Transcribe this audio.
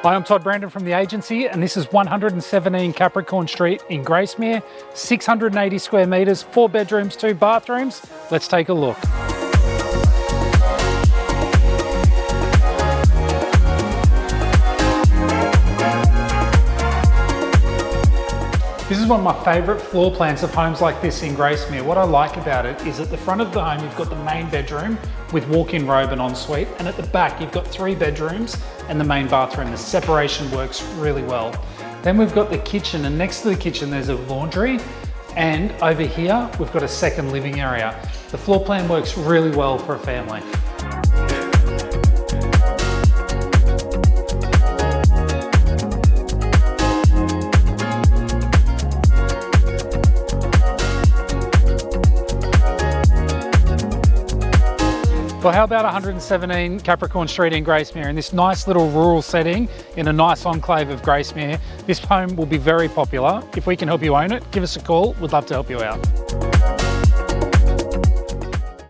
Hi, I'm Todd Brandon from the agency, and this is 117 Capricorn Street in Gracemere, 680 square metres, 4 bedrooms, 2 bathrooms. Let's take a look. This is one of my favourite floor plans of homes like this in Gracemere. What I like about it is at the front of the home you've got the main bedroom with walk-in robe and ensuite, and at the back you've got 3 bedrooms and the main bathroom. The separation works really well. Then we've got the kitchen, and next to the kitchen there's a laundry, and over here we've got a second living area. The floor plan works really well for a family. Well, how about 117 Capricorn Street in Gracemere, in this nice little rural setting in a nice enclave of Gracemere. This home will be very popular. If we can help you own it, give us a call. We'd love to help you out.